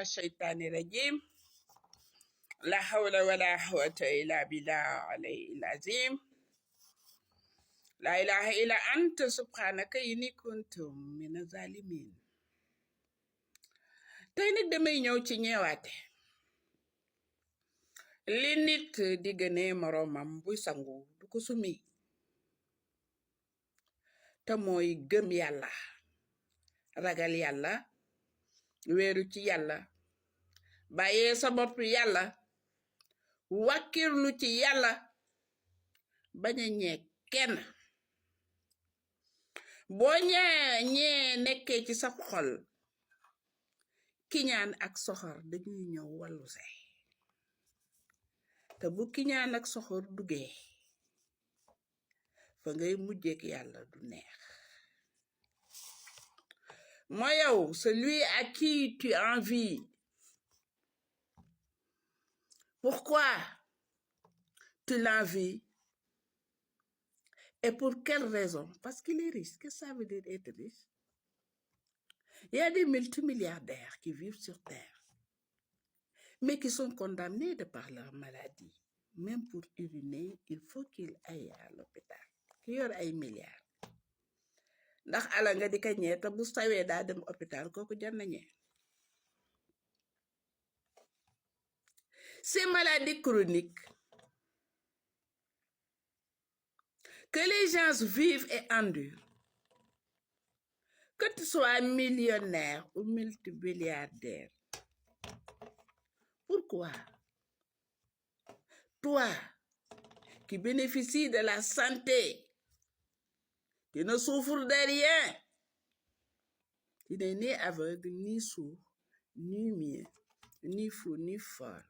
الشيطان الرجيم لا حول ولا قوة إلا بالله العلي العظيم لا إله إلا أنت سبحانك إني كنت من الظالمين tey nag damay ñëw ci ñeewaate li nit di gënee moroomam buy sangu du ko sumi te mooy gëm yàlla ragal yàlla weeru ci yàlla bàyyee sa bopp yàlla wàkkirlu ci yàlla bañ a ñee kenn boo ñee nekkee ci sa xol kiñaan ak soxor dañuy ñëw wàllu se te bu kiñaan ak soxor duggee fa ngay mujjeek yàlla du neex mooy yow celui à qui tu envies. Pourquoi tu l'envies et pour quelle raison? Parce qu'il est riche. Qu'est-ce que ça veut dire être riche? Il y a des multimilliardaires qui vivent sur Terre, mais qui sont condamnés de par leur maladie. Même pour uriner, il faut qu'ils aillent à l'hôpital. Ki yor ay milliards. Ndax ala nga di ka ñee te bu sawee daa dem hôpital kooku jar na ñee. Ces maladies chroniques que les gens vivent et endurent, que tu sois millionnaire ou multimilliardaire, pourquoi toi qui bénéficies de la santé, qui ne souffres de rien, qui n'est ni aveugle, ni sourd, ni muet, ni fou, ni folle,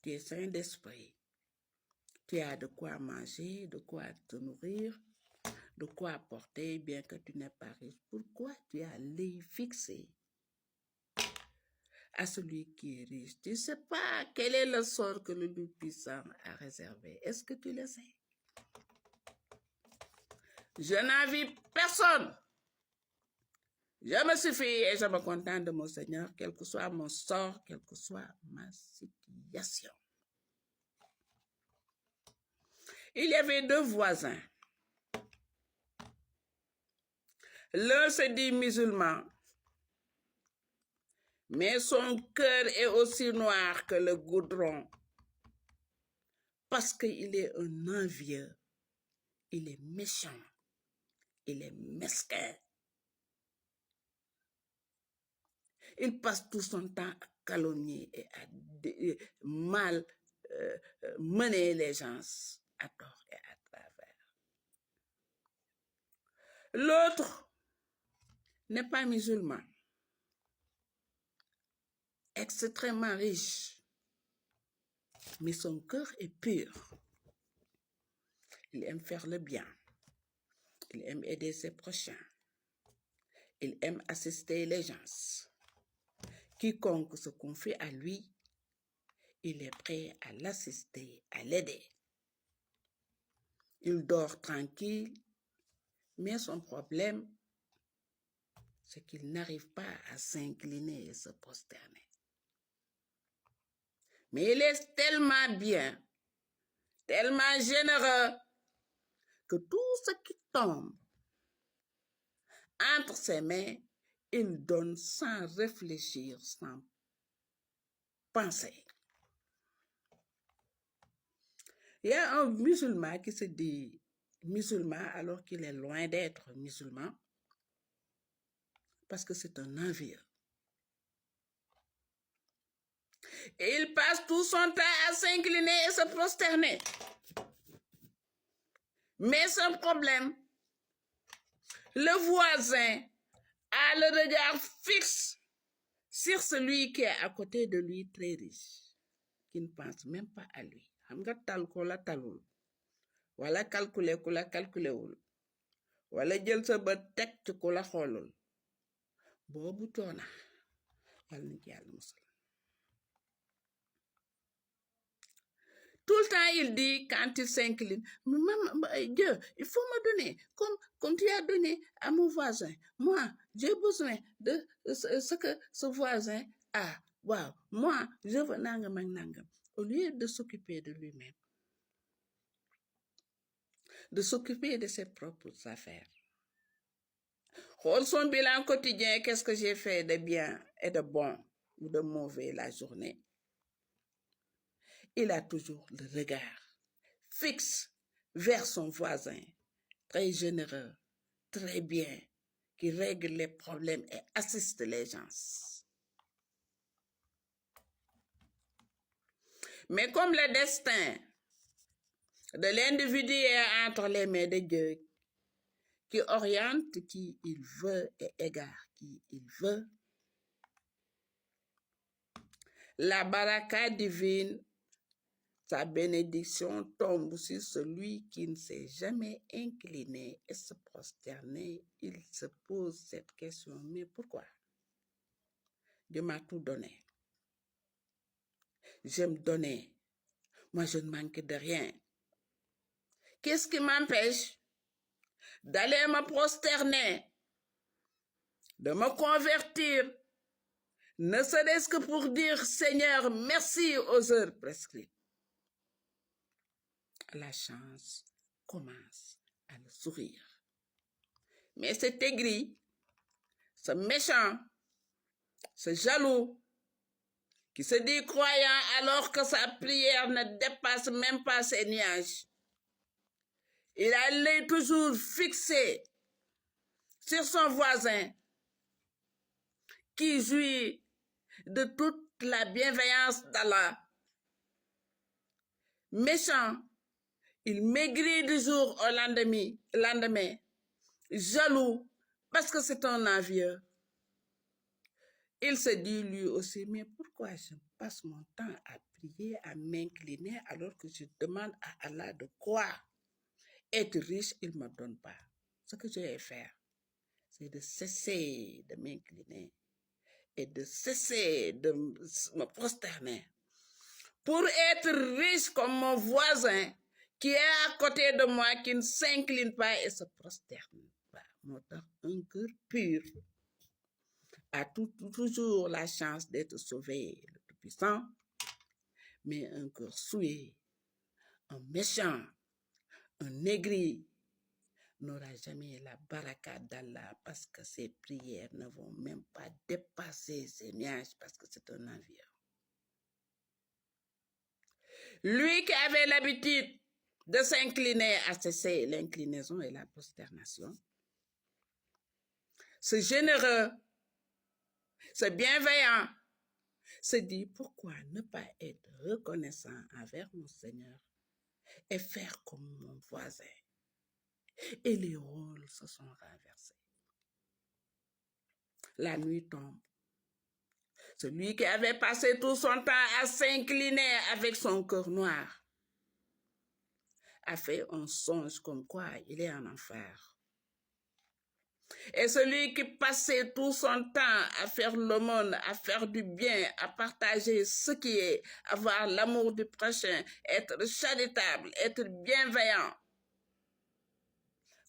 tu es sain d'esprit, tu as de quoi manger, de quoi te nourrir, de quoi porter, bien que tu n'es pas riche. Pourquoi tu as l'œil fixé à celui qui est riche? Tu ne sais pas quel est le sort que le Tout-Puissant a réservé. Est-ce que tu le sais? Je n'envie personne. Je me suffis et je me contente de mon Seigneur, quel que soit mon sort, quelle que soit ma situation. Il y avait deux voisins. L'un se dit musulman, mais son cœur est aussi noir que le goudron, parce qu'il est un envieux, il est méchant, il est mesquin. Il passe tout son temps à calomnier et à mal mener les gens à tort et à travers. L'autre n'est pas musulman, extrêmement riche, mais son cœur est pur. Il aime faire le bien, il aime aider ses prochains, il aime assister les gens. Quiconque se confie à lui, il est prêt à l'assister, à l'aider. Il dort tranquille, mais son problème, c'est qu'il n'arrive pas à s'incliner et se prosterner. Mais il est tellement bien, tellement généreux, que tout ce qui tombe entre ses mains, il donne sans réfléchir, sans penser. Il y a un musulman qui se dit musulman alors qu'il est loin d'être musulman, parce que c'est un envieux. Et il passe tout son temps à s'incliner et se prosterner. Mais son problème, le voisin a le regard fixe sur celui qui est à côté de lui, très riche, qui ne pense même pas à lui. Xam nga tal ko la talul, wala calculer ku la calculewul, wala jël sa bët teg ci ku la xoolul, boobu coona yàlla na ci yàlla musal. Tout le destin, il dit, quand il s'incline, Dieu, il faut me donner, comme tu as donné à mon voisin. Moi, j'ai besoin de ce que ce voisin a. Wow, moi, je veux nangam ak nangam. Au lieu de s'occuper de lui-même, de s'occuper de ses propres affaires. Rôle son bilan quotidien, qu'est-ce que j'ai fait de bien et de bon ou de mauvais la journée. Il a toujours le regard fixe vers son voisin, très généreux, très bien, qui règle les problèmes et assiste les gens. Mais comme le destin de l'individu est entre les mains de Dieu, qui oriente qui il veut et égare qui il veut, la baraka divine, sa bénédiction tombe sur celui qui ne s'est jamais incliné et se prosterné. Il se pose cette question, mais pourquoi? Dieu m'a tout donné. J'aime donner. Moi, je ne manque de rien. Qu'est-ce qui m'empêche d'aller me prosterner, de me convertir, ne serait-ce que pour dire, Seigneur, merci aux heures prescrites? La chance commence à le sourire. Mais cet aigri, ce méchant, ce jaloux, qui se dit croyant alors que sa prière ne dépasse même pas ses nuages, il a l'œil toujours fixé sur son voisin qui jouit de toute la bienveillance d'Allah. Méchant, il maigrit du jour au lendemain, jaloux, parce que c'est un envieux. Il se dit lui aussi, mais pourquoi je passe mon temps à prier, à m'incliner, alors que je demande à Allah de quoi? Être riche, il ne me donne pas. Ce que je vais faire, c'est de cesser de m'incliner et de cesser de me prosterner pour être riche comme mon voisin qui est à côté de moi, qui ne s'incline pas et se prosterne pas. Un cœur pur a toujours la chance d'être sauvé, le Tout-Puissant, mais un cœur souillé, un méchant, un aigri n'aura jamais la baraka d'Allah parce que ses prières ne vont même pas dépasser ses nuages parce que c'est un envieux. Lui qui avait l'habitude de s'incliner à cesser l'inclinaison et la prosternation, ce généreux, ce bienveillant, se dit pourquoi ne pas être reconnaissant envers mon Seigneur et faire comme mon voisin. Et les rôles se sont renversés. La nuit tombe. Celui qui avait passé tout son temps à s'incliner avec son cœur noir a fait un songe comme quoi il est en enfer. Et celui qui passait tout son temps à faire l'aumône, à faire du bien, à partager ce qui est, avoir l'amour du prochain, être charitable, être bienveillant,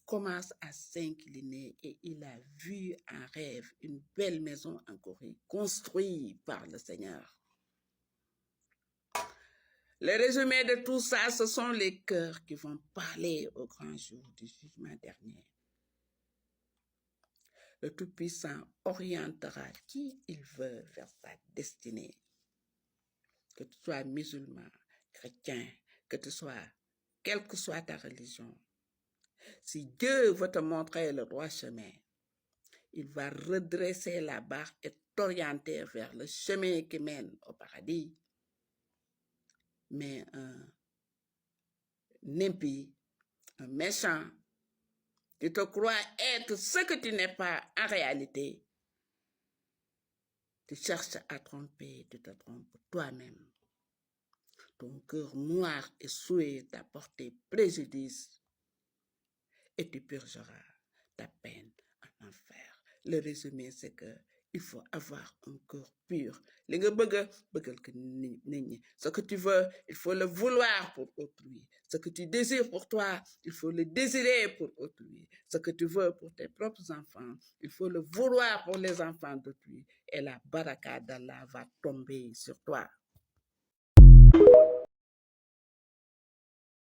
commence à s'incliner et il a vu en rêve une belle maison en Corée construite par le Seigneur. Le résumé de tout ça, ce sont les cœurs qui vont parler au grand jour du jugement dernier. Le Tout-Puissant orientera qui il veut vers sa destinée. Que tu sois musulman, chrétien, que tu sois, quelle que soit ta religion. Si Dieu veut te montrer le droit chemin, il va redresser la barre et t'orienter vers le chemin qui mène au paradis. Mais un impie, un méchant, tu te crois être ce que tu n'es pas en réalité. Tu cherches à tromper, tu te trompes toi-même. Ton cœur noir et souillé t'a porté préjudice et tu purgeras ta peine en enfer. Le résumé, c'est qu'il faut avoir un cœur pur Ce que tu veux, il faut le vouloir pour autrui. Ce que tu désires pour toi, il faut le désirer pour autrui. Ce que tu veux pour tes propres enfants, il faut le vouloir pour les enfants d'autrui. Et la baraka d'Allah va tomber sur toi.